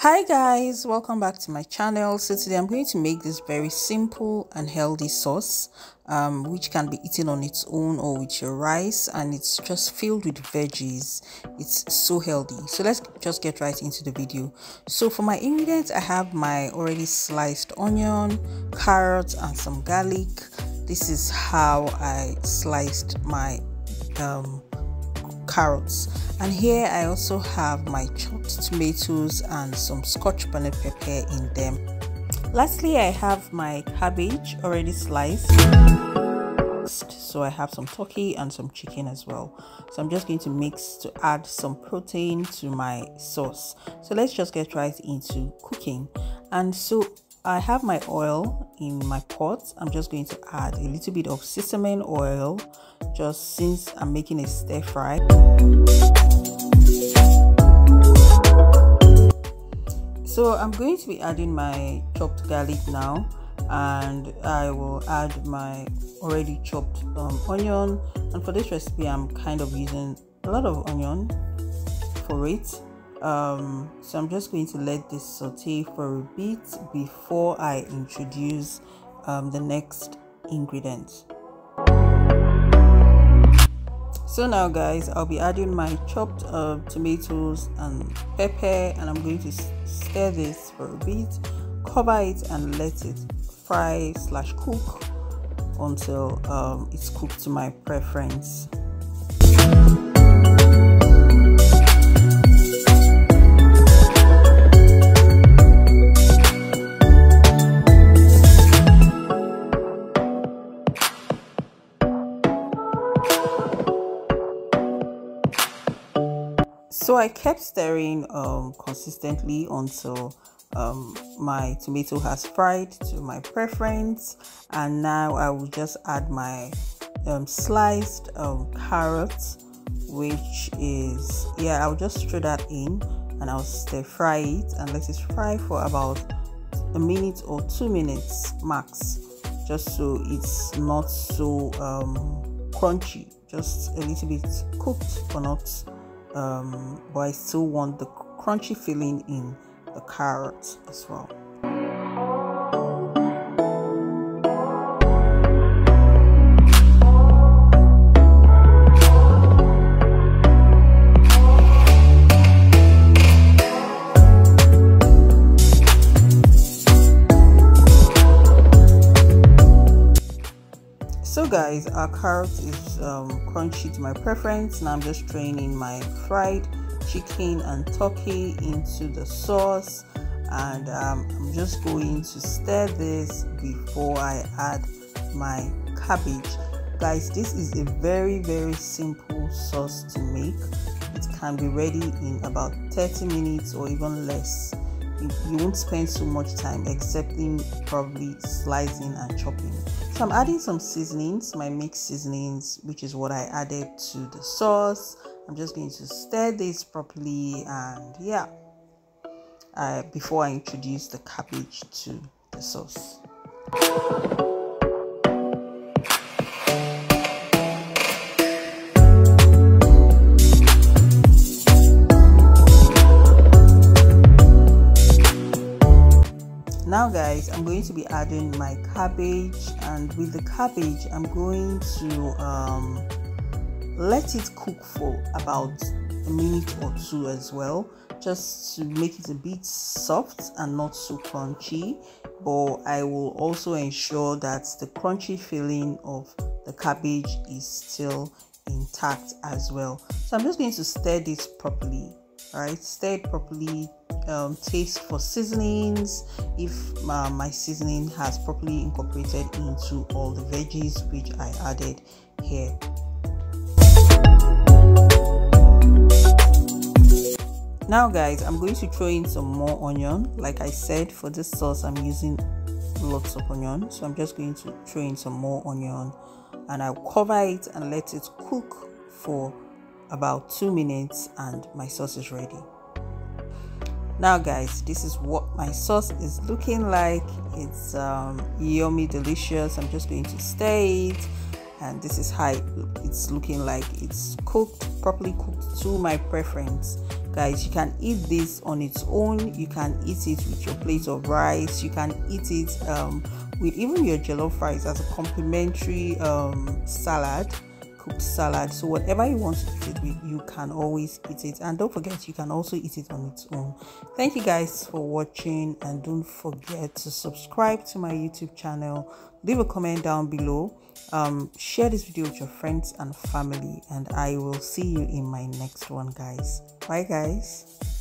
Hi guys, welcome back to my channel. So today I'm going to make this very simple and healthy sauce which can be eaten on its own or with your rice, and it's just filled with veggies. It's so healthy. So let's just get right into the video. So for my ingredients, I have my already sliced onion, carrots, and some garlic. This is how I sliced my carrots, and here I also have my chopped tomatoes and some scotch bonnet pepper in them. Lastly, I have my cabbage already sliced, so I have some turkey and some chicken as well. So I'm just going to mix to add some protein to my sauce. So let's just get right into cooking. And so I have my oil in my pot. I'm just going to add a little bit of sesame oil, just since I'm making a stir fry. So I'm going to be adding my chopped garlic now, and I will add my already chopped onion. And for this recipe, I'm kind of using a lot of onion for it. So I'm just going to let this saute for a bit before I introduce the next ingredient. So now guys, I'll be adding my chopped tomatoes and pepper, and I'm going to stir this for a bit, cover it, and let it fry / cook until it's cooked to my preference. So I kept stirring consistently until my tomato has fried to my preference, and now I will just add my sliced carrots, which is, I'll just throw that in and I'll stir fry it and let it fry for about a minute or 2 minutes max, just so it's not so crunchy, just a little bit cooked but not but I still want the crunchy feeling in the carrots as well. So guys, our carrot is crunchy to my preference. Now I'm just throwing in my fried chicken and turkey into the sauce, and I'm just going to stir this before I add my cabbage. Guys, this is a very simple sauce to make. It can be ready in about 30 minutes or even less. You won't spend so much time except in probably slicing and chopping. So I'm adding some seasonings, my mixed seasonings, which is what I added to the sauce. I'm just going to stir this properly, and before I introduce the cabbage to the sauce. Now guys, I'm going to be adding my cabbage, and with the cabbage I'm going to let it cook for about a minute or 2 as well, just to make it a bit soft and not so crunchy, but I will also ensure that the crunchy feeling of the cabbage is still intact as well. So I'm just going to stir this properly. Alright, stir it properly. Taste for seasonings if my seasoning has properly incorporated into all the veggies which I added here. Now guys, I'm going to throw in some more onion. Like I said, for this sauce I'm using lots of onion, so I'm just going to throw in some more onion, and I'll cover it and let it cook for about 2 minutes, and my sauce is ready. Now guys, this is what my sauce is looking like. It's yummy, delicious. I'm just going to stir it, and this is how it's looking like. It's cooked, properly cooked to my preference. guys. You can eat this on its own, you can eat it with your plate of rice, you can eat it with even your jollof rice as a complimentary salad, cooked salad. So whatever you want to eat it with, you can always eat it. And don't forget, you can also eat it on its own. Thank you guys for watching, and don't forget to subscribe to my YouTube channel, leave a comment down below, share this video with your friends and family, and I will see you in my next one, guys. Bye guys.